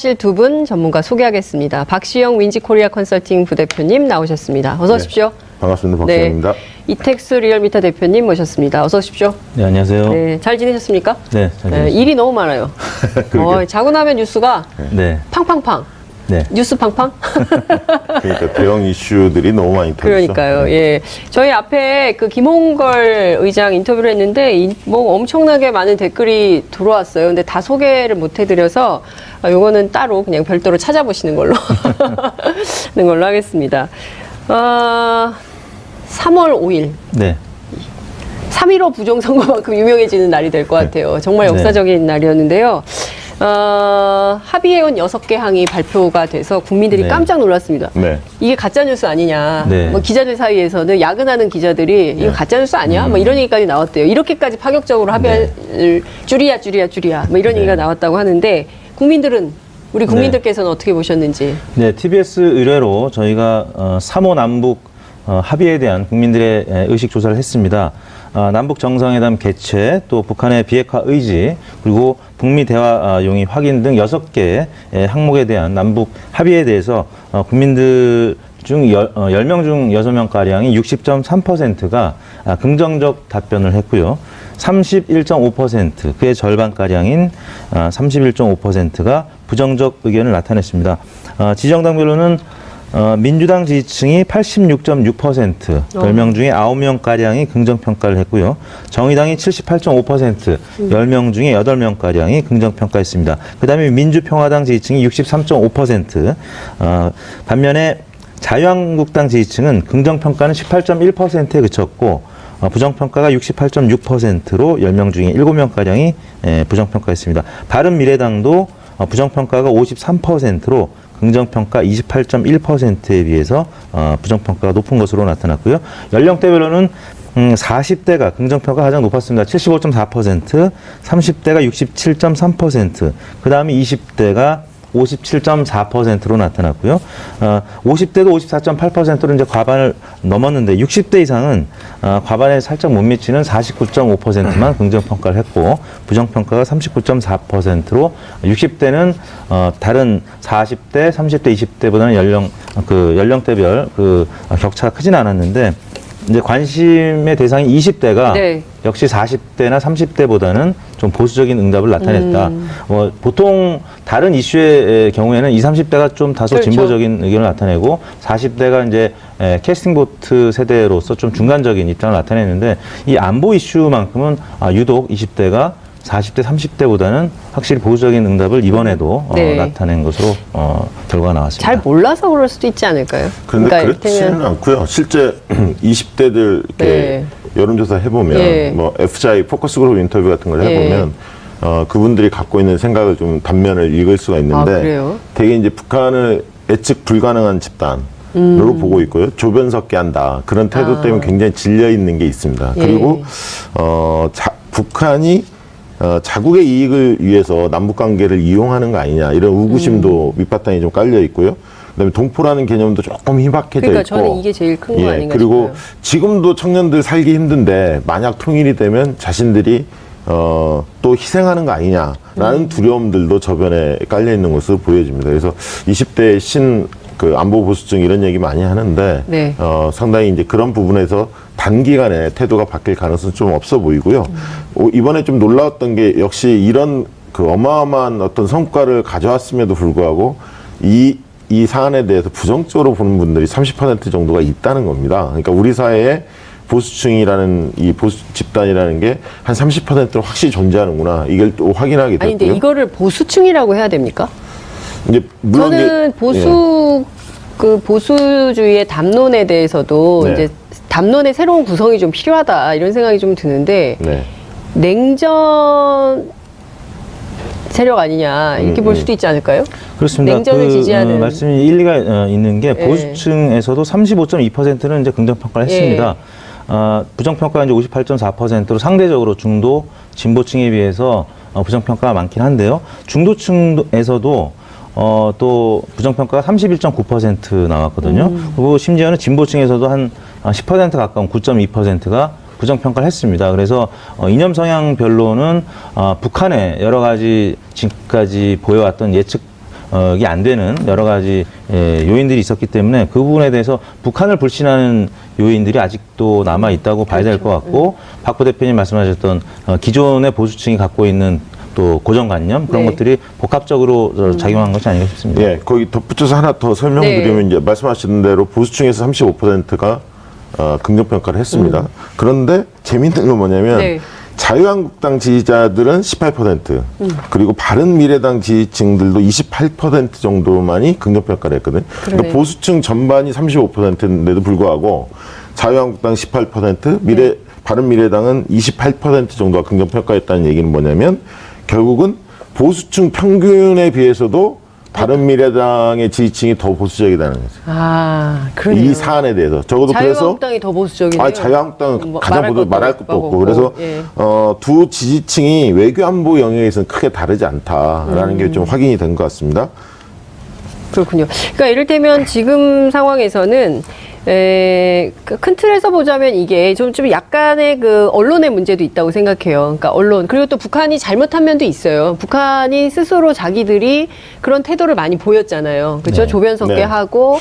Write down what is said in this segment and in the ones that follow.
하실 두 분 전문가 소개하겠습니다. 박시영 윈지코리아 컨설팅 부대표님 나오셨습니다. 어서 오십시오. 네, 반갑습니다. 박시영입니다. 네, 이택수 리얼미터 대표님 모셨습니다. 어서 오십시오. 네, 안녕하세요. 네, 잘 지내셨습니까? 네, 잘 지냈습니다. 일이 너무 많아요. 자고 나면 뉴스가 네. 팡팡팡. 네. 뉴스 팡팡? 그러니까 대형 이슈들이 너무 많이 터졌죠. 그러니까요. 네. 예. 저희 앞에 그 김홍걸 의장 인터뷰를 했는데 뭐 엄청나게 많은 댓글이 들어왔어요. 근데 다 소개를 못 해드려서 요거는 따로 그냥 별도로 찾아보시는 걸로 하는 걸로 하겠습니다. 3월 5일. 네. 3.15 부정선거만큼 유명해지는 날이 될 것 같아요. 정말 역사적인 날이었는데요. 합의해온 6개 항이 발표가 돼서 국민들이 네. 깜짝 놀랐습니다. 네. 이게 가짜뉴스 아니냐. 네. 뭐 기자들 사이에서는 야근하는 기자들이 이거 가짜뉴스 아니야? 뭐 이런 얘기까지 나왔대요. 이렇게까지 파격적으로 합의를 줄이야. 뭐 이런 얘기가 나왔다고 하는데 우리 국민들께서는 어떻게 보셨는지. 네, TBS 의뢰로 저희가 3호 남북 합의에 대한 국민들의 의식 조사를 했습니다. 남북 정상회담 개최, 또 북한의 비핵화 의지, 그리고 북미 대화 용의 확인 등 6개의 항목에 대한 남북 합의에 대해서 국민들 중 10명 중 6명가량이 60.3%가 긍정적 답변을 했고요. 31.5%, 그의 절반가량인 31.5%가 부정적 의견을 나타냈습니다. 지정당별로는 민주당 지지층이 86.6%, 10명 중에 9명가량이 긍정평가를 했고요. 정의당이 78.5%, 10명 중에 8명가량이 긍정평가했습니다. 그 다음에 민주평화당 지지층이 63.5%, 반면에 자유한국당 지지층은 긍정평가는 18.1%에 그쳤고, 부정평가가 68.6%로 10명 중에 7명가량이 부정평가했습니다. 바른미래당도 부정평가가 53%로 긍정평가 28.1%에 비해서 부정평가가 높은 것으로 나타났고요. 연령대별로는 40대가 긍정평가가 가장 높았습니다. 75.4%, 30대가 67.3%, 그 다음에 20대가 57.4%로 나타났고요. 50대도 54.8%로 이제 과반을 넘었는데 60대 이상은 과반에 살짝 못 미치는 49.5%만 긍정평가를 했고 부정평가가 39.4%로 60대는 다른 40대, 30대, 20대보다는 연령대별 격차가 크진 않았는데 이제 관심의 대상이 20대가 역시 40대나 30대보다는 좀 보수적인 응답을 나타냈다. 보통 다른 이슈의 경우에는 20, 30대가 좀 다소 진보적인 의견을 나타내고 40대가 이제 캐스팅보트 세대로서 좀 중간적인 입장을 나타내는데 이 안보 이슈만큼은 유독 20대가 40대, 30대보다는 확실히 보수적인 응답을 이번에도 나타낸 것으로 결과가 나왔습니다. 잘 몰라서 그럴 수도 있지 않을까요? 그런데 그렇지는 않고요. 실제 20대들 이렇게 여론조사 해보면 뭐 FJ 포커스그룹 인터뷰 같은 걸 해보면 그분들이 갖고 있는 생각을 좀 단면을 읽을 수가 있는데 되게 이제 북한을 예측 불가능한 집단으로 보고 있고요. 조변석게 한다. 그런 태도 때문에 굉장히 질려 있는 게 있습니다. 그리고 북한이 자국의 이익을 위해서 남북관계를 이용하는 거 아니냐 이런 의구심도 밑바탕에 좀 깔려 있고요. 그다음에 동포라는 개념도 조금 희박해져 있고. 저는 이게 제일 큰 거 아닌가 그리고 싶어요. 지금도 청년들 살기 힘든데 만약 통일이 되면 자신들이 또 희생하는 거 아니냐라는 두려움들도 저변에 깔려 있는 것으로 보여집니다. 그래서 20대 안보 보수증 이런 얘기 많이 하는데 상당히 이제 그런 부분에서 단기간에 태도가 바뀔 가능성은 좀 없어 보이고요. 이번에 좀 놀라웠던 게 역시 이런 어마어마한 어떤 성과를 가져왔음에도 불구하고 이 사안에 대해서 부정적으로 보는 분들이 30% 정도가 있다는 겁니다. 그러니까 우리 사회에 보수층이라는 이 보수 집단이라는 게 한 30%로 확실히 존재하는구나. 이걸 또 확인하게 됐고요. 아니 근데 이거를 보수층이라고 해야 됩니까? 이제 물론 저는 보수주의의 담론에 대해서도 이제 담론의 새로운 구성이 좀 필요하다 이런 생각이 좀 드는데 냉전 세력 아니냐 이렇게 볼 수도 있지 않을까요? 그렇습니다. 냉전을 지지하는 말씀이 일리가 있는 게 보수층에서도 35.2%는 이제 긍정평가를 했습니다. 부정평가가 이제 58.4%로 상대적으로 중도 진보층에 비해서 부정평가가 많긴 한데요. 중도층에서도 또 부정평가가 31.9% 나왔거든요. 그리고 심지어는 진보층에서도 한 10% 가까운 9.2%가 부정평가를 했습니다. 그래서 이념 성향별로는 북한의 여러 가지 지금까지 보여왔던 예측 이게 안 되는 여러 가지 요인들이 있었기 때문에 그 부분에 대해서 북한을 불신하는 요인들이 아직도 남아 있다고 봐야 될 것 같고 박 부대표님 말씀하셨던 기존의 보수층이 갖고 있는 또 고정관념 그런 네. 것들이 복합적으로 작용한 것이 아닌가 싶습니다. 예, 거기 덧붙여서 하나 더 설명드리면 네. 이제 말씀하신 대로 보수층에서 35%가 긍정평가를 했습니다. 그런데 재밌는 건 뭐냐면 네. 자유한국당 지지자들은 18%, 그리고 바른미래당 지지층들도 28% 정도만이 긍정평가를 했거든요. 그러니까 그러네요. 보수층 전반이 35%인데도 불구하고 자유한국당 18%, 바른미래당은 28% 정도가 긍정평가했다는 얘기는 뭐냐면 결국은 보수층 평균에 비해서도 바른미래당의 지지층이 더 보수적이라는 거죠. 아, 그러네요. 이 사안에 대해서 적어도 그래서 자유한국당이 더 보수적이네요. 자유한국당은 뭐 가장 말할 것도 없고 그래서 예. 두 지지층이 외교안보 영역에서는 크게 다르지 않다라는 게 좀 확인이 된 것 같습니다. 그렇군요. 그러니까 이를테면 지금 상황에서는 큰 틀에서 보자면 이게 좀 약간의 그 언론의 문제도 있다고 생각해요. 그러니까 언론 그리고 또 북한이 잘못한 면도 있어요. 북한이 스스로 자기들이 그런 태도를 많이 보였잖아요. 그렇죠? 네. 조변 섞게 네. 하고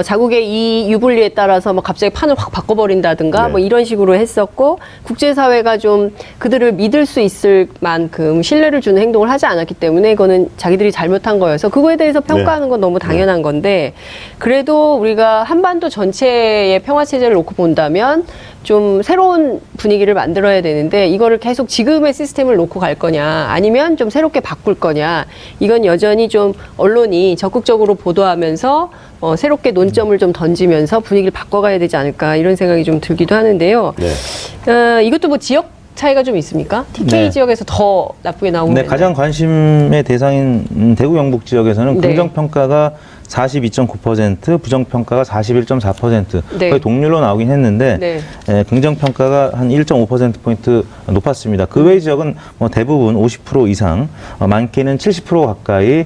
자국의 이 유불리에 따라서 뭐 갑자기 판을 확 바꿔버린다든가 네. 뭐 이런 식으로 했었고 국제사회가 좀 그들을 믿을 수 있을 만큼 신뢰를 주는 행동을 하지 않았기 때문에 이거는 자기들이 잘못한 거여서 그거에 대해서 평가하는 건 너무 당연한 건데 그래도 우리가 한반도 전체의 평화체제를 놓고 본다면 좀 새로운 분위기를 만들어야 되는데 이거를 계속 지금의 시스템을 놓고 갈 거냐 아니면 좀 새롭게 바꿀 거냐 이건 여전히 좀 언론이 적극적으로 보도하면서 새롭게 논점을 좀 던지면서 분위기를 바꿔가야 되지 않을까 이런 생각이 좀 들기도 하는데요. 네. 이것도 뭐 지역 차이가 좀 있습니까? TK 네. 지역에서 더 나쁘게 나오는 네, 가장 관심의 대상인 대구 영북 지역에서는 네. 긍정평가가 42.9%, 부정평가가 41.4% 네. 거의 동률로 나오긴 했는데 네. 긍정평가가 한 1.5%포인트 높았습니다. 그 외의 지역은 뭐 대부분 50% 이상, 많게는 70% 가까이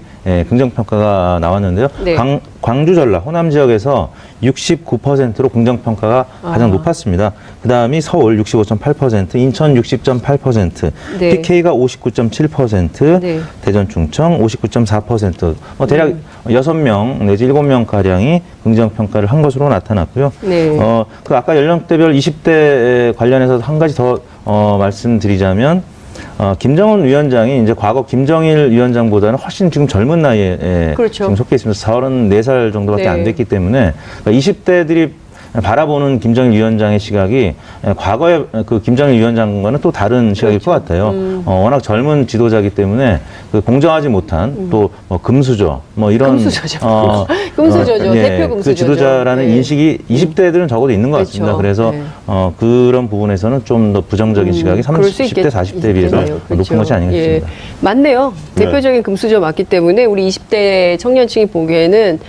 긍정평가가 나왔는데요. 네. 광주, 전라, 호남 지역에서 69%로 긍정평가가 가장 높았습니다. 그 다음이 서울 65.8%, 인천 60.8%, 네. PK가 59.7%, 네. 대전, 충청 59.4%, 대략 6명 내지 7명 가량이 긍정평가를 한 것으로 나타났고요. 네. 그 아까 연령대별 20대 관련해서 한 가지 더 말씀드리자면 김정은 위원장이 이제 과거 김정일 위원장보다는 훨씬 지금 젊은 나이에 그렇죠. 지금 속해 있습니다. 34살 정도밖에 네. 안 됐기 때문에 20대들이 바라보는 김정일 위원장의 시각이 과거의 그 김정일 위원장과는 또 다른 시각일 것 같아요. 워낙 젊은 지도자이기 때문에 그 공정하지 못한 또 금수저 뭐 이런 금수저죠. 금수저죠. 대표 금수저죠. 그 지도자라는 네. 인식이 20대들은 적어도 있는 것 그렇죠. 같습니다. 그래서 네. 그런 부분에서는 좀 더 부정적인 시각이 그럴 수 30대, 40대에 비해서 있겠네요. 높은 그렇죠. 것이 아닌가 싶습니다. 예. 맞네요. 네. 대표적인 금수저 맞기 때문에 우리 20대 청년층이 보기에는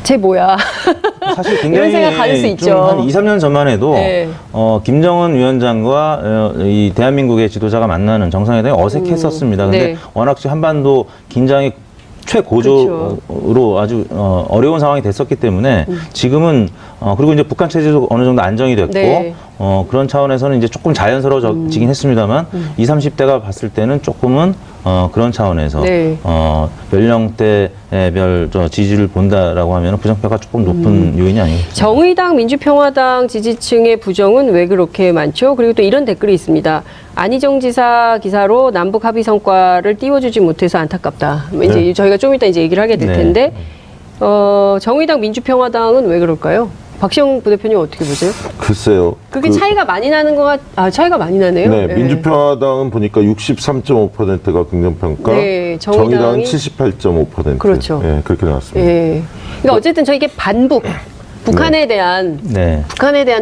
쟤 뭐야. 사실 이런 굉장히 생각 가질 수 있죠. 좀한 2, 3년 전만 해도 네. 김정은 위원장과 이 대한민국의 지도자가 만나는 정상회담이 어색했었습니다. 근데 네. 워낙 한반도 긴장이 최고조로 아주 어려운 상황이 됐었기 때문에 지금은 그리고 이제 북한 체제도 어느 정도 안정이 됐고 네. 그런 차원에서는 이제 조금 자연스러워지긴 했습니다만 20, 30대가 봤을 때는 조금은 그런 차원에서 네. 연령대별 지지를 본다라고 하면 부정평가 조금 높은 요인이 아니겠습니까? 정의당, 민주평화당 지지층의 부정은 왜 그렇게 많죠? 그리고 또 이런 댓글이 있습니다. 안희정 지사 기사로 남북 합의 성과를 띄워주지 못해서 안타깝다. 이제 네. 저희가 좀 이따 이제 얘기를 하게 될 네. 텐데, 정의당, 민주평화당은 왜 그럴까요? 박시영 부대표님 어떻게 보세요? 글쎄요. 그게 차이가 많이 나는 차이가 많이 나네요. 네, 예. 민주평화당은 보니까 63.5%가 긍정평가, 네, 정의당은 정의당이 78.5%. 그렇죠. 예, 그렇게 나왔습니다. 예. 그러니까 어쨌든 저희 이게 반북, 북한에 대한 네.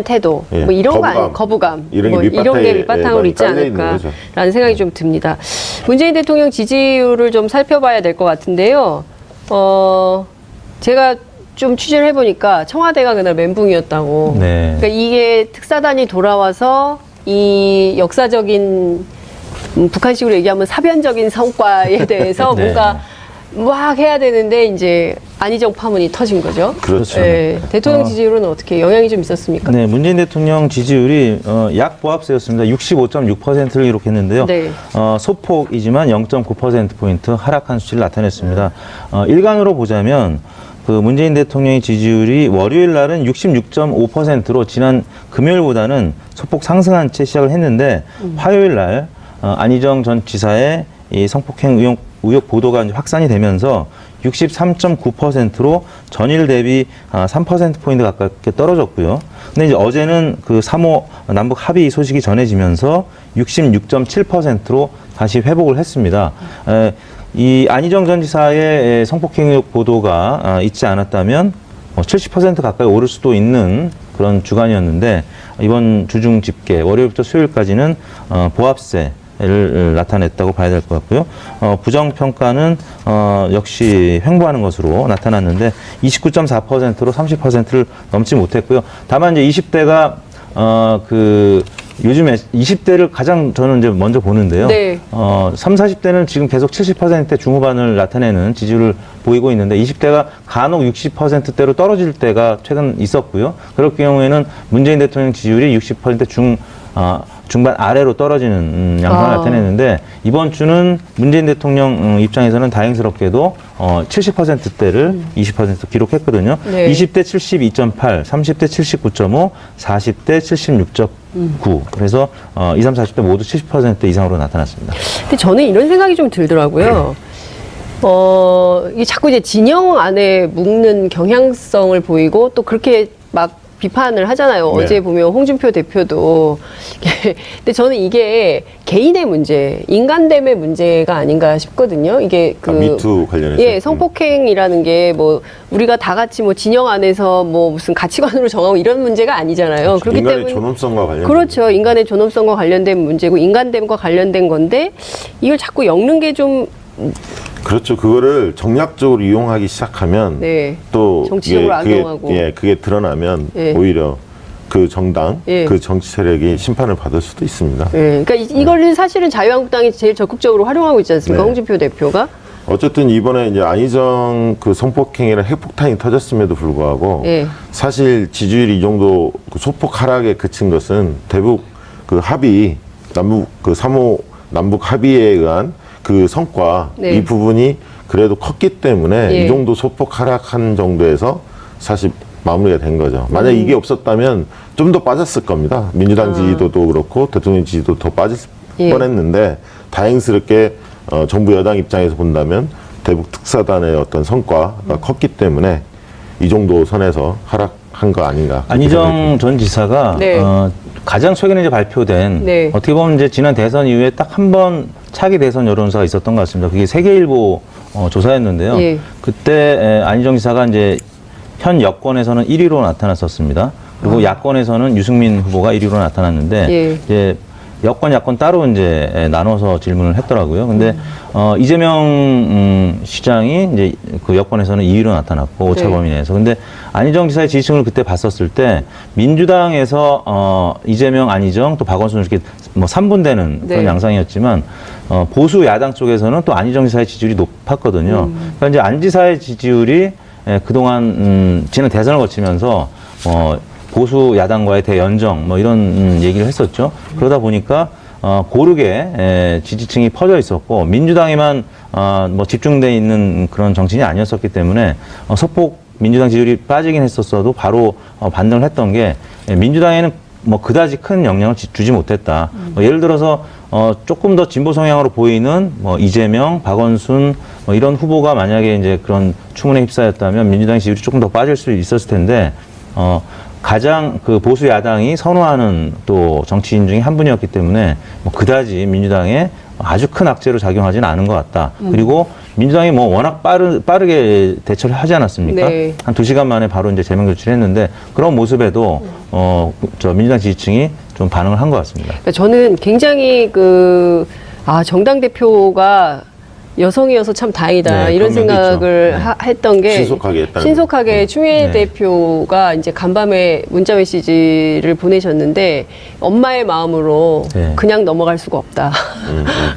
태도, 예, 뭐 이런 거 거부감. 아니, 거부감, 이런 게 뭐 이런 게 밑바탕에, 밑바탕으로 많이 있지 깔려 있는 거죠. 않을까라는 생각이 좀 듭니다. 문재인 대통령 지지율을 좀 살펴봐야 될 것 같은데요. 제가 좀 취재를 해보니까 청와대가 그날 멘붕이었다고. 네. 그러니까 이게 특사단이 돌아와서 이 역사적인 북한식으로 얘기하면 사변적인 성과에 대해서 네. 뭔가 막 해야 되는데 이제 안희정 파문이 터진 거죠. 그렇죠. 네. 대통령 지지율은 어떻게 영향이 좀 있었습니까? 네, 문재인 대통령 지지율이 약보합세였습니다. 65.6%를 기록했는데요. 네. 소폭이지만 0.9%포인트 하락한 수치를 나타냈습니다. 일간으로 보자면 그 문재인 대통령의 지지율이 월요일 날은 66.5%로 지난 금요일보다는 소폭 상승한 채 시작을 했는데 화요일 날 안희정 전 지사의 이 성폭행 의혹 보도가 이제 확산이 되면서 63.9%로 전일 대비 3%포인트 가깝게 떨어졌고요. 근데 이제 어제는 그 3호 남북 합의 소식이 전해지면서 66.7%로 다시 회복을 했습니다. 이 안희정 전 지사의 성폭행 의혹 보도가 있지 않았다면 70% 가까이 오를 수도 있는 그런 주간이었는데 이번 주중 집계 월요일부터 수요일까지는 보합세를 나타냈다고 봐야 될 것 같고요. 부정평가는 역시 횡보하는 것으로 나타났는데 29.4%로 30%를 넘지 못했고요. 다만 이제 20대가 요즘에 20대를 가장 저는 이제 먼저 보는데요. 네. 3, 40대는 지금 계속 70%대 중후반을 나타내는 지지율을 보이고 있는데 20대가 간혹 60%대로 떨어질 때가 최근 있었고요. 그럴 경우에는 문재인 대통령 지지율이 60% 중반 아래로 떨어지는 양상을 나타내는데 이번 주는 문재인 대통령 입장에서는 다행스럽게도 70%대를 20% 기록했거든요. 네. 20대 72.8, 30대 79.5, 40대 76.9. 그래서 20, 30, 40대 모두 70% 이상으로 나타났습니다. 근데 저는 이런 생각이 좀 들더라고요. 이게 자꾸 이제 진영 안에 묶는 경향성을 보이고 또 그렇게 막 비판을 하잖아요. 네. 어제 보면 홍준표 대표도. 근데 저는 이게 개인의 문제, 인간됨의 문제가 아닌가 싶거든요. 이게 미투 관련해서. 예, 성폭행이라는 게 뭐 우리가 다 같이 뭐 진영 안에서 뭐 무슨 가치관으로 정하고 이런 문제가 아니잖아요. 그렇기 인간의 때문에 존엄성과 관련. 그렇죠. 인간의 존엄성과 관련된 문제고 인간됨과 관련된 건데 이걸 자꾸 엮는 게 좀 그렇죠. 그거를 정략적으로 이용하기 시작하면 네. 또 정치적으로 악용하고. 그게 드러나면 예. 오히려 그 정당, 예. 그 정치 세력이 심판을 받을 수도 있습니다. 예, 그러니까 이걸 사실은 자유한국당이 제일 적극적으로 활용하고 있지 않습니까? 네. 홍준표 대표가. 어쨌든 이번에 이제 안희정 그 성폭행이나 핵폭탄이 터졌음에도 불구하고 예. 사실 지지율이 이 정도 그 소폭 하락에 그친 것은 대북 그 합의 남북 그 3호 남북 합의에 의한 그 성과 네. 이 부분이 그래도 컸기 때문에 예. 이 정도 소폭 하락한 정도에서 사실 마무리가 된 거죠. 만약 이게 없었다면 좀 더 빠졌을 겁니다. 민주당 지지도도 그렇고 대통령 지지도 더 빠질 예. 뻔했는데 다행스럽게 정부 여당 입장에서 본다면 대북 특사단의 어떤 성과가 컸기 때문에 이 정도 선에서 하락한 거 아닌가. 안희정 전 지사가 네. 가장 최근에 이제 발표된 네. 어떻게 보면 이제 지난 대선 이후에 딱 한 번 차기 대선 여론조사가 있었던 것 같습니다. 그게 세계일보 조사였는데요. 예. 그때 안희정 지사가 이제 현 여권에서는 1위로 나타났었습니다. 그리고 야권에서는 유승민 후보가 1위로 나타났는데 예. 이제 여권, 야권 따로 이제 나눠서 질문을 했더라고요. 근데 이재명 시장이 이제 그 여권에서는 2위로 나타났고 오차 네. 범위 내에서. 근데 안희정 지사의 지지층을 그때 봤었을 때 민주당에서 이재명, 안희정 또 박원순 이렇게 뭐 3분되는 그런 네. 양상이었지만 보수 야당 쪽에서는 또 안희정 지사의 지지율이 높았거든요. 그러니까 이제 안 지사의 지지율이 그동안 지난 대선을 거치면서 보수 야당과의 대연정 뭐 이런 얘기를 했었죠. 그러다 보니까 고르게 지지층이 퍼져 있었고 민주당에만 뭐 집중돼 있는 그런 정치인이 아니었었기 때문에 소폭 민주당 지지율이 빠지긴 했었어도 바로 반등을 했던 게 민주당에는 뭐 그다지 큰 영향을 주지 못했다. 뭐 예를 들어서 조금 더 진보 성향으로 보이는 뭐 이재명, 박원순 뭐 이런 후보가 만약에 이제 그런 추문에 휩싸였다면 민주당 지지율이 조금 더 빠질 수 있었을 텐데 가장 그 보수 야당이 선호하는 또 정치인 중에 한 분이었기 때문에 뭐 그다지 민주당에 아주 큰 악재로 작용하지는 않은 것 같다. 그리고 민주당이 뭐 워낙 빠르게 대처를 하지 않았습니까? 네. 한 2시간 만에 바로 이제 제명 조치를 했는데 그런 모습에도 저 민주당 지지층이 좀 반응을 한 것 같습니다. 그러니까 저는 굉장히 정당 대표가 여성이어서 참 다행이다 네, 이런 그런 면도 생각을 있죠. 네. 했던 게 신속하게 했다는 신속하게 추미애 네. 대표가 이제 간밤에 문자 메시지를 보내셨는데 엄마의 마음으로 네. 그냥 넘어갈 수가 없다.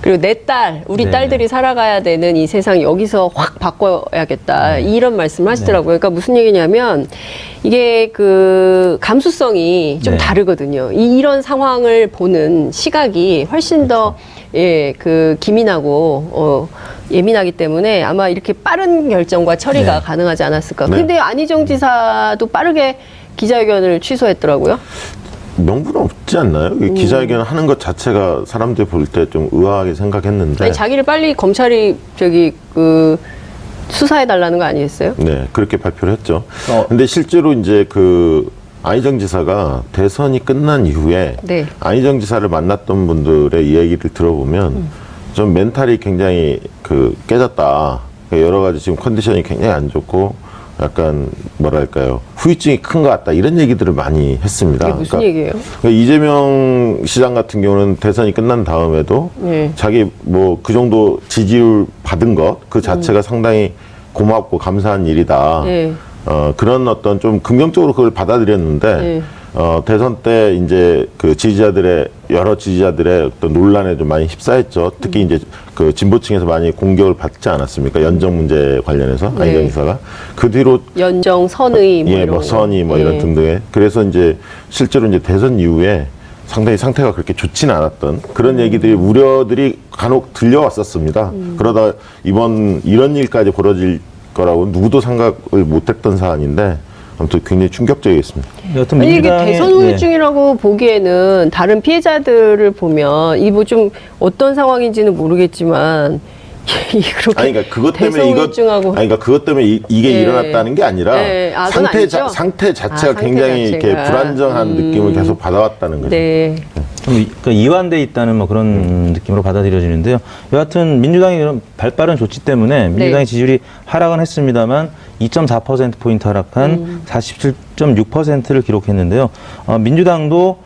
그리고 내 딸, 우리 네. 딸들이 살아가야 되는 이 세상 여기서 확 바꿔야겠다 이런 말씀을 하시더라고요. 그러니까 무슨 얘기냐면 이게 그 감수성이 좀 네. 다르거든요. 이런 상황을 보는 시각이 훨씬 더 예, 그 기민하고 예민하기 때문에 아마 이렇게 빠른 결정과 처리가 네. 가능하지 않았을까. 네. 근데 안희정 지사도 빠르게 기자회견을 취소했더라고요. 명분 없지 않나요? 이 기자회견 하는 것 자체가 사람들이 볼 때 좀 의아하게 생각했는데. 아니, 자기를 빨리 검찰이 저기 그 수사해 달라는 거 아니겠어요? 네, 그렇게 발표를 했죠. 어. 근데 실제로 이제 그 안희정 지사가 대선이 끝난 이후에 네. 안희정 지사를 만났던 분들의 이야기를 들어보면 좀 멘탈이 굉장히 그 깨졌다. 그러니까 여러 가지 지금 컨디션이 굉장히 안 좋고 약간 뭐랄까요 후유증이 큰 것 같다 이런 얘기들을 많이 했습니다. 이게 무슨 얘기예요? 그러니까 이재명 시장 같은 경우는 대선이 끝난 다음에도 네. 자기 뭐 그 정도 지지율 받은 것 그 자체가 상당히 고맙고 감사한 일이다. 네. 그런 어떤 좀 긍정적으로 그걸 받아들였는데 네. 대선 때 이제 그 여러 지지자들의 어떤 논란에 좀 많이 휩싸였죠. 특히 이제 그 진보층에서 많이 공격을 받지 않았습니까? 연정 문제 관련해서 네. 안희정 지사가 그 뒤로 연정, 선의 뭐 예, 이런 뭐 거. 선의 뭐 예. 이런 등등의 그래서 이제 실제로 이제 대선 이후에 상당히 상태가 그렇게 좋지는 않았던 그런 얘기들이 우려들이 간혹 들려왔었습니다. 그러다 이번 이런 일까지 벌어질 거라고 누구도 생각을 못했던 사안인데 아무튼 굉장히 충격적이었습니다. 여튼 아니, 이게 민주당의 대선 후유증이라고 보기에는 다른 피해자들을 보면 이 뭐 좀 어떤 상황인지는 모르겠지만 그렇게 아니, 그러니까 그것 때문에 대선 이것, 후유증하고 아니, 그러니까 그것 때문에 이게 예. 일어났다는 게 아니라 예. 아, 그건 아니죠? 상태 자체가 상태 굉장히 자체가. 이렇게 불안정한 느낌을 계속 받아왔다는 거죠. 네. 좀 이완돼 있다는 뭐 그런 느낌으로 받아들여지는데요. 여하튼 민주당이 이런 발빠른 조치 때문에 민주당의 지지율이 하락은 했습니다만 2.4%포인트 하락한 47.6%를 기록했는데요. 민주당도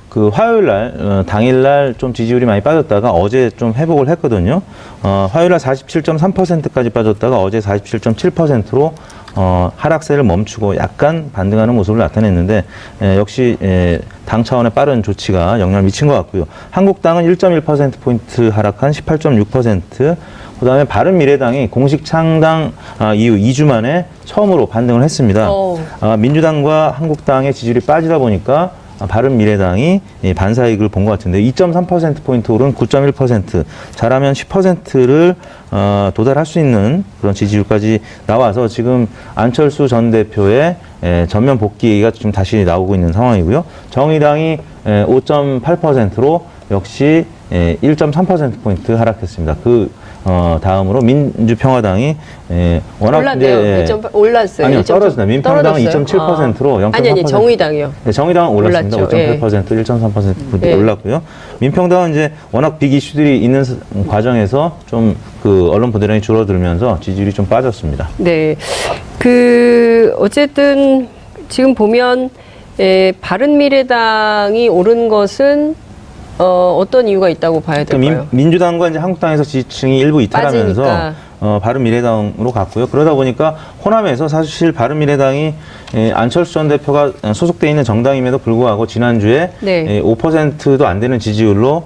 그 화요일 날, 당일 날 좀 지지율이 많이 빠졌다가 어제 좀 회복을 했거든요. 화요일 날 47.3%까지 빠졌다가 어제 47.7%로 하락세를 멈추고 약간 반등하는 모습을 나타냈는데 역시 당 차원의 빠른 조치가 영향을 미친 것 같고요. 한국당은 1.1%포인트 하락한 18.6%, 그다음에 바른미래당이 공식 창당 이후 2주 만에 처음으로 반등을 했습니다. 민주당과 한국당의 지지율이 빠지다 보니까 바른미래당이 반사이익을 본 것 같은데 2.3%포인트 오른 9.1%, 잘하면 10%를 도달할 수 있는 그런 지지율까지 나와서 지금 안철수 전 대표의 전면 복귀 얘기가 지금 다시 나오고 있는 상황이고요. 정의당이 5.8%로 역시 1.3%포인트 하락했습니다. 다음으로 민주평화당이 워낙 올랐네요. 이제 1.8 올랐어요. 아니요, 1.8 떨어졌습니다. 민평당은 떨어졌어요? 2.7%로 0.3%. 아니 정의당이요. 네, 정의당은 올랐습니다. 올랐죠. 5.8%, 1.3% 예. 올랐고요. 민평당은 이제 워낙 빅 이슈들이 있는 과정에서 좀 그 언론 보도량이 줄어들면서 지지율이 좀 빠졌습니다. 네. 어쨌든 지금 보면 바른미래당이 오른 것은 어떤 이유가 있다고 봐야 될까요? 민주당과 이제 한국당에서 지지층이 일부 이탈하면서 빠지니까. 바른미래당으로 갔고요. 그러다 보니까 호남에서 사실 바른미래당이 안철수 전 대표가 소속돼 있는 정당임에도 불구하고 지난주에 네. 5%도 안 되는 지지율로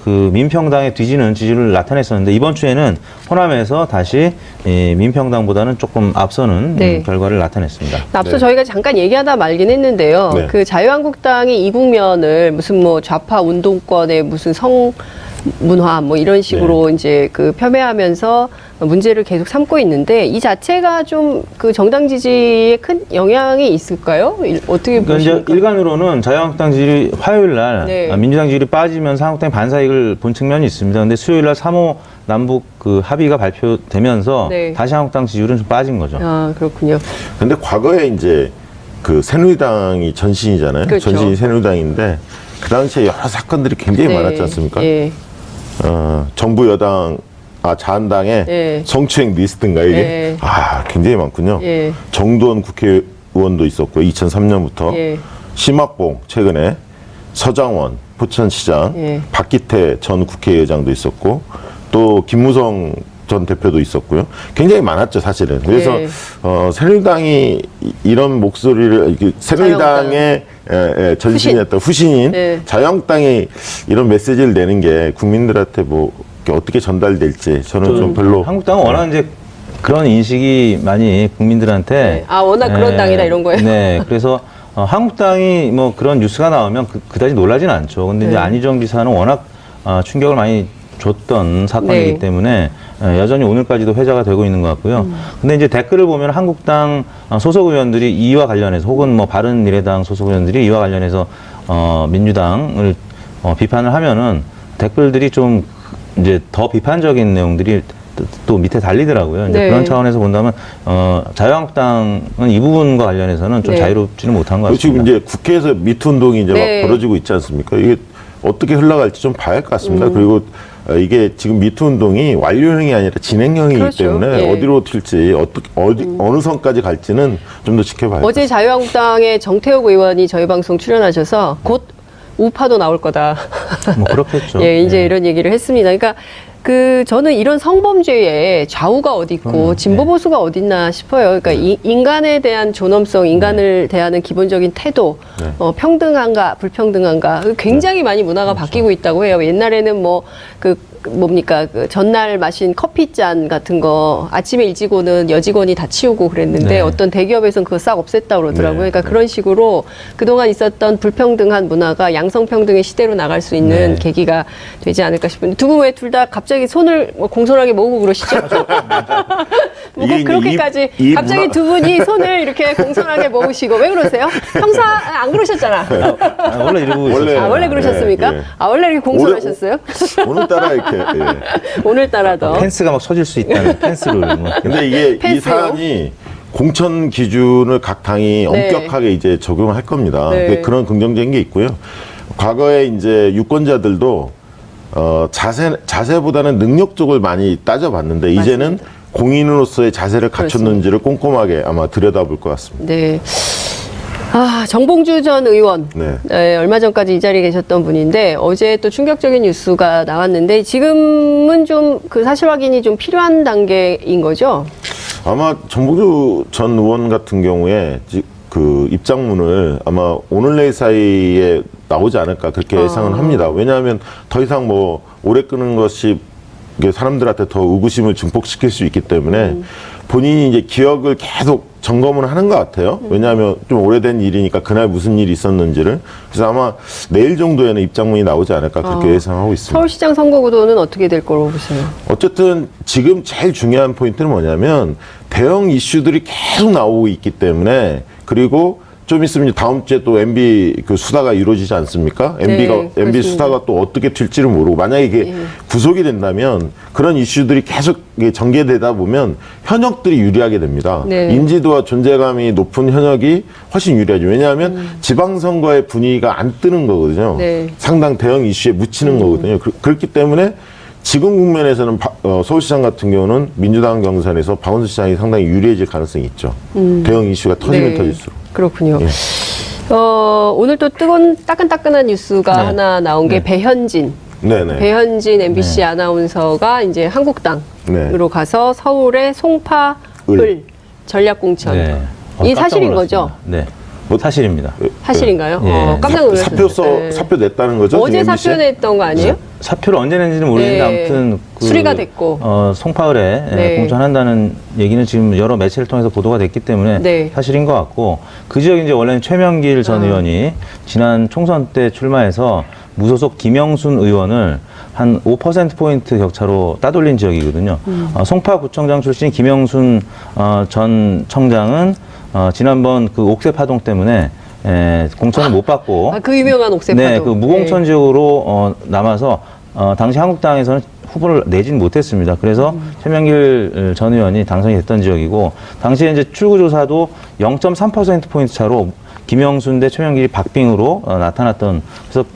그 민평당에 뒤지는 지지율을 나타냈었는데 이번 주에는 호남에서 다시 민평당보다는 조금 앞서는 네. 결과를 나타냈습니다. 앞서 네. 저희가 잠깐 얘기하다 말긴 했는데요. 네. 그 자유한국당이 이 국면을 무슨 뭐 좌파 운동권의 무슨 성문화 뭐 이런 식으로 이제 그 폄훼하면서 문제를 계속 삼고 있는데 이 자체가 좀 그 정당 지지에 큰 영향이 있을까요? 어떻게 그러니까 이제 보십니까? 일간으로는 자유한국당 지지율이 화요일 날 네. 민주당 지지율이 빠지면서 한국당이 반사이익을 본 측면이 있습니다. 근데 수요일 날 3호 남북 그 합의가 발표되면서 네. 다시 한국당 지지율은 좀 빠진 거죠. 아, 그렇군요. 근데 과거에 이제 그 새누리당이 전신이잖아요. 그렇죠. 전신이 새누리당인데 그 당시에 여러 사건들이 굉장히 네. 많았지 않습니까? 예. 정부 여당 자한당의 예. 성추행 리스트인가 이게? 예. 굉장히 많군요. 예. 정두원 국회의원도 있었고요. 2003년부터 예. 심학봉 최근에 서장원 포천시장, 예. 박기태 전 국회의장도 있었고 또 김무성 전 대표도 있었고요. 굉장히 많았죠, 사실은. 그래서 네. 새누리당이 이런 목소리를 새누리당의 전신이었던 후신인 네. 자유한국당이 이런 메시지를 내는 게 국민들한테 뭐 어떻게 전달될지 저는 좀 별로 한국당은 워낙 이제 그런 인식이 많이 국민들한테 네. 아, 워낙 그런 당이다 이런 거예요. 네, 그래서 한국당이 뭐 그런 뉴스가 나오면 그다지 놀라진 않죠. 근데 이제 네. 안희정 지사는 워낙 충격을 많이 줬던 사건이기 네. 때문에 여전히 오늘까지도 회자가 되고 있는 것 같고요. 근데 이제 댓글을 보면 한국당 소속 의원들이 이와 관련해서 혹은 뭐 바른미래당 소속 의원들이 이와 관련해서 민주당을 비판을 하면은 댓글들이 좀 이제 더 비판적인 내용들이 또 밑에 달리더라고요. 이제 네. 그런 차원에서 본다면 자유한국당은 이 부분과 관련해서는 좀 네. 자유롭지는 못한 것 같습니다. 지금 이제 국회에서 미투 운동이 이제 네. 막 벌어지고 있지 않습니까? 이게 어떻게 흘러갈지 좀 봐야 할 것 같습니다. 그리고 이게 지금 미투 운동이 완료형이 아니라 진행형이기 그렇죠. 때문에 예. 어디로 튈지 어느 선까지 갈지는 좀 더 지켜봐야 어제 자유한국당의 정태욱 의원이 저희 방송 출연하셔서 곧 우파도 나올 거다. 뭐 그렇겠죠. 예, 이제 이런 얘기를 했습니다. 그러니까 저는 이런 성범죄에 좌우가 어디 있고 진보 보수가 어디 있나 싶어요. 그러니까 인간에 대한 존엄성, 인간을 대하는 기본적인 태도, 네. 평등한가 불평등한가 굉장히 많이 문화가 바뀌고 있다고 해요. 옛날에는 뭡니까 전날 마신 커피잔 같은 거 아침에 일찍 오는 여직원이 다 치우고 그랬는데 네. 어떤 대기업에서는 그거 싹 없앴다 그러더라고요. 네. 그러니까 그런 식으로 그동안 있었던 불평등한 문화가 양성평등의 시대로 나갈 수 있는 네. 계기가 되지 않을까 싶은데 두 분 왜 둘 다 갑자기 손을 공손하게 모으고 그러시죠? 뭐 이게 이제 그렇게까지 이 갑자기 문화- 두 분이 손을 이렇게 공손하게 모으시고 왜 그러세요? 평소 안 그러셨잖아. 원래 이러고 원래- 있었어요. 아, 원래 그러셨습니까? 예, 예. 아, 원래 이렇게 공손하셨어요? 오늘따라 이렇게. 예. 오늘따라 더. 펜스가 막 서질 수 있다는 펜스를. 뭐. 근데 이게 이 펜스요? 사안이 공천 기준을 각 당이 네. 엄격하게 이제 적용할 겁니다. 네. 그런 긍정적인 게 있고요. 과거에 이제 유권자들도 자세보다는 능력 쪽을 많이 따져봤는데 이제는 공인으로서의 자세를 갖췄는지를 꼼꼼하게 아마 들여다볼 것 같습니다. 네. 아, 정봉주 전 의원. 네. 얼마 전까지 이 자리에 계셨던 분인데 어제 또 충격적인 뉴스가 나왔는데 지금은 좀 그 사실 확인이 좀 필요한 단계인 거죠? 아마 정봉주 전 의원 같은 경우에 그 입장문을 아마 오늘 내일 사이에 나오지 않을까 그렇게 예상은 합니다. 왜냐하면 더 이상 뭐 오래 끄는 것이 이게 사람들한테 더 의구심을 증폭시킬 수 있기 때문에 본인이 이제 기억을 계속 점검을 하는 것 같아요. 왜냐하면 좀 오래된 일이니까 그날 무슨 일이 있었는지를. 그래서 아마 내일 정도에는 입장문이 나오지 않을까 그렇게 예상하고 있습니다. 서울시장 선거 구도는 어떻게 될 거로 보세요? 어쨌든 지금 제일 중요한 포인트는 뭐냐면 대형 이슈들이 계속 나오고 있기 때문에 그리고 좀 있으면 이제 다음 주에 또 MB 그 수사가 이루어지지 않습니까? MB 그렇습니다. 수사가 또 어떻게 될지를 모르고 만약에 이게 구속이 된다면 그런 이슈들이 계속 이게 전개되다 보면 현역들이 유리하게 됩니다. 네. 인지도와 존재감이 높은 현역이 훨씬 유리하죠. 왜냐하면 지방선거의 분위기가 안 뜨는 거거든요. 네. 상당 대형 이슈에 묻히는 거거든요. 그렇기 때문에 지금 국면에서는 서울시장 같은 경우는 민주당 경선에서 박원순 시장이 상당히 유리해질 가능성이 있죠. 대형 이슈가 터지면 네. 터질수록. 그렇군요. 예. 오늘 또 따끈따끈한 뉴스가 네. 하나 나온 게 배현진. 네네. 배현진 MBC 아나운서가 이제 한국당으로 네. 가서 서울의 송파을 을. 전략공천. 네. 이 깜짝 사실인 놀랐습니다. 거죠? 네. 사실입니다. 사실인가요? 예. 깜짝 놀랐어요. 네. 사표 냈다는 거죠? 어제 지금 MBC 에? 사표 냈던 거 아니에요? 사표를 언제 낸지는 모르겠는데 네. 아무튼 수리가 됐고. 송파을에 네. 공천한다는 얘기는 지금 여러 매체를 통해서 보도가 됐기 때문에 네. 사실인 것 같고 그 지역이 이제 원래는 최명길 전 의원이 지난 총선 때 출마해서 무소속 김영순 의원을 한 5%포인트 격차로 따돌린 지역이거든요. 송파구청장 출신 김영순 전 청장은 지난번 그 옥새 파동 때문에 공천을 못 받고 그 유명한 옥새 네, 파동. 그 무공천 지역으로 남아서 당시 한국당에서는 후보를 내진 못했습니다. 그래서 최명길 전 의원이 당선이 됐던 지역이고 당시에 이제 출구조사도 0.3%포인트 차로 김영순 대 최명길이 박빙으로 나타났던 그래서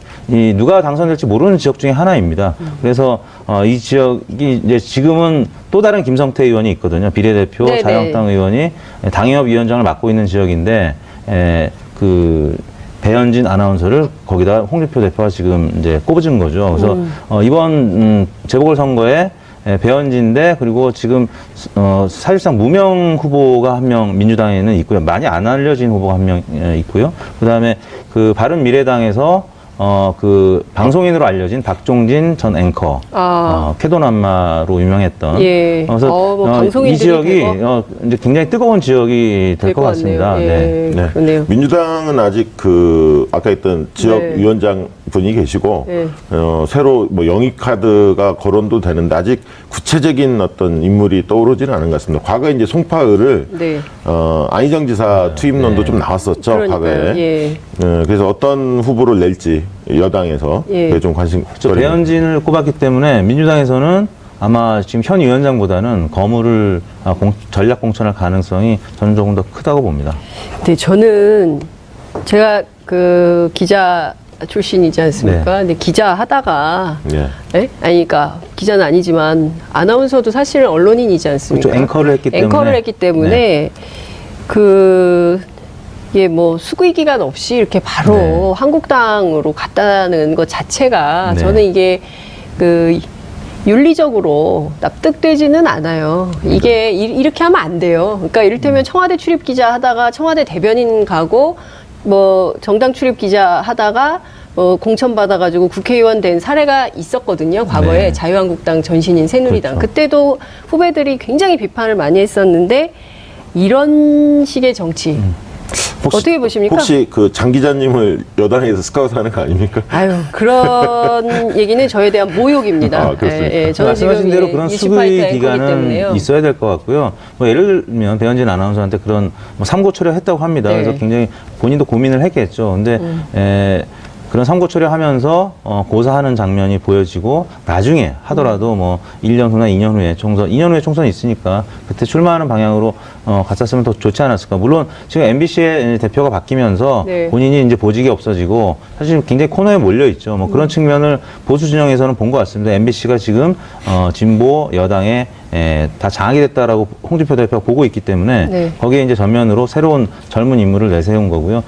누가 당선될지 모르는 지역 중에 하나입니다. 그래서 이 지역이 이제 지금은 또 다른 김성태 의원이 있거든요. 비례대표 네네. 자유한국당 의원이 당협위원장을 맡고 있는 지역인데 그 배현진 아나운서를 거기다 홍준표 대표가 지금 이제 꼽은 거죠. 그래서 이번 재보궐선거에 배현진대 그리고 지금 사실상 무명 후보가 한 명 민주당에는 있고요. 많이 안 알려진 후보가 한 명 있고요. 그다음에 그 바른미래당에서 그 방송인으로 알려진 박종진 전 앵커, 쾌도남마로 유명했던. 예. 그래서 뭐 이 방송인들이 지역이 되고 이제 굉장히 뜨거운 지역이 될 것 같습니다. 예, 네. 네. 그러네요. 민주당은 아직 그 아까 했던 지역 네. 위원장 분이 계시고 네. 새로 뭐 영입 카드가 거론도 되는데 아직 구체적인 어떤 인물이 떠오르지는 않은 것 같습니다. 과거에 이제 송파을을 네. 안희정 지사 투입론도 좀 나왔었죠. 그러니까요. 과거에. 예. 그래서 어떤 후보를 낼지 여당에서 예. 그게 좀 관심. 배현진을 꼽았기 때문에 민주당에서는 아마 지금 현 위원장보다는 거물을 전략 공천할 가능성이 저는 조금 더 크다고 봅니다. 네, 저는 제가 그 기자 출신이지 않습니까? 근데 기자 하다가 예. 예? 아니, 그러니까 기자는 아니지만 아나운서도 사실은 언론인이지 않습니까? 그렇죠. 앵커를 했기 때문에. 앵커를 했기 때문에 네. 예, 뭐 수의 기간 없이 이렇게 바로 네. 한국당으로 갔다는 것 자체가 네. 저는 이게 그 윤리적으로 납득되지는 않아요. 이게 이렇게 하면 안 돼요. 그러니까 이를테면 청와대 출입 기자 하다가 청와대 대변인 가고 뭐 정당 출입 기자 하다가 공천 받아가지고 국회의원 된 사례가 있었거든요. 과거에 네. 자유한국당 전신인 새누리당. 그렇죠. 그때도 후배들이 굉장히 비판을 많이 했었는데 이런 식의 정치 어떻게 보십니까? 혹시 그 장 기자님을 여당에서 스카우트하는 거 아닙니까? 아유, 그런 얘기는 저에 대한 모욕입니다. 아, 그렇습니까? 예, 저는 지금 말씀하신 대로 그런 수의 앵커기 기간은 때문에요. 있어야 될 것 같고요. 뭐 예를 들면 배현진 아나운서한테 그런 뭐 삼고 초려했다고 합니다. 네. 그래서 굉장히 본인도 고민을 했겠죠. 근데 그런 삼고 초려하면서 고사하는 장면이 보여지고 나중에 하더라도 뭐 1년 후나 2년 후에 총선, 2년 후에 총선이 있으니까 그때 출마하는 방향으로 갔었으면 더 좋지 않았을까. 물론 지금 MBC의 대표가 바뀌면서 네. 본인이 이제 보직이 없어지고 사실 굉장히 코너에 몰려 있죠. 뭐 그런 측면을 보수 진영에서는 본 것 같습니다. MBC가 지금 진보 여당에 다 장악이 됐다라고 홍준표 대표가 보고 있기 때문에 네. 거기에 이제 전면으로 새로운 젊은 인물을 내세운 거고요.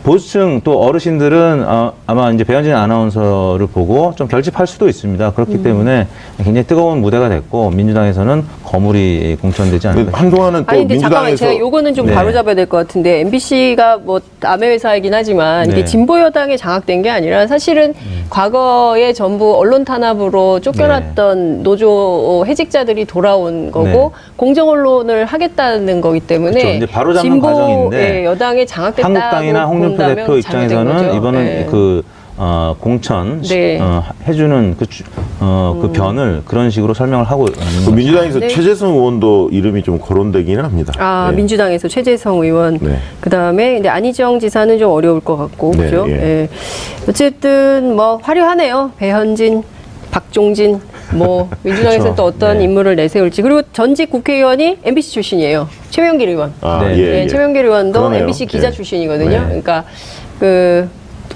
보수층 또 어르신들은 아마 이제 배현진 아나운서를 보고 좀 결집할 수도 있습니다. 그렇기 때문에 굉장히 뜨거운 무대가 됐고 민주당에서는 거물이 공천되지 않을까. 근데 한동안은 또 아니, 근데 잠깐만, 민주당에서 제가 요거는 좀 네. 바로잡아야 될 것 같은데, MBC가 뭐, 남의 회사이긴 하지만, 이게 네. 진보여당에 장악된 게 아니라, 사실은 과거에 전부 언론 탄압으로 쫓겨났던 노조 해직자들이 돌아온 거고, 네. 공정언론을 하겠다는 거기 때문에, 그렇죠. 이제 바로잡는 과정인데 예, 여당에 장악됐다고 한국당이나 홍준표 본다면 대표 잘못된 입장에서는 거죠. 이번은 예. 공천 네. 해주는 그 변을 그런 식으로 설명을 하고 있는 그 거죠. 민주당에서 네. 최재성 의원도 이름이 좀 거론되기는 합니다. 예. 민주당에서 최재성 의원. 네. 그 다음에, 근데 안희정 지사는 좀 어려울 것 같고, 네, 그죠? 예. 예. 어쨌든, 뭐, 화려하네요. 배현진, 박종진, 뭐, 민주당에서 그렇죠. 또 어떤 네. 인물을 내세울지. 그리고 전직 국회의원이 MBC 출신이에요. 최명길 의원. 네. 예, 최명길 의원도 그러네요. MBC 기자 예. 출신이거든요. 네. 그러니까,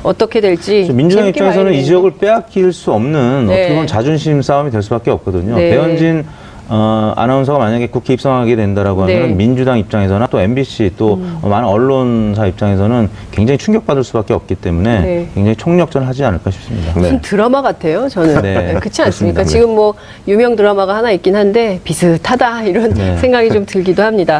어떻게 될지. 민주당 재밌게 입장에서는 이 봐야겠네요. 지역을 빼앗길 수 없는 네. 어떻게 보면 자존심 싸움이 될 수밖에 없거든요. 네. 배현진 아나운서가 만약에 국회 입성하게 된다라고 하면 네. 민주당 입장에서나 또 MBC 또 많은 언론사 입장에서는 굉장히 충격받을 수밖에 없기 때문에 네. 굉장히 총력전을 하지 않을까 싶습니다. 네. 무슨 드라마 같아요, 저는. 네, 그렇지 않습니까? 그렇습니다. 지금 뭐, 유명 드라마가 하나 있긴 한데, 비슷하다, 이런 네. 생각이 좀 들기도 합니다.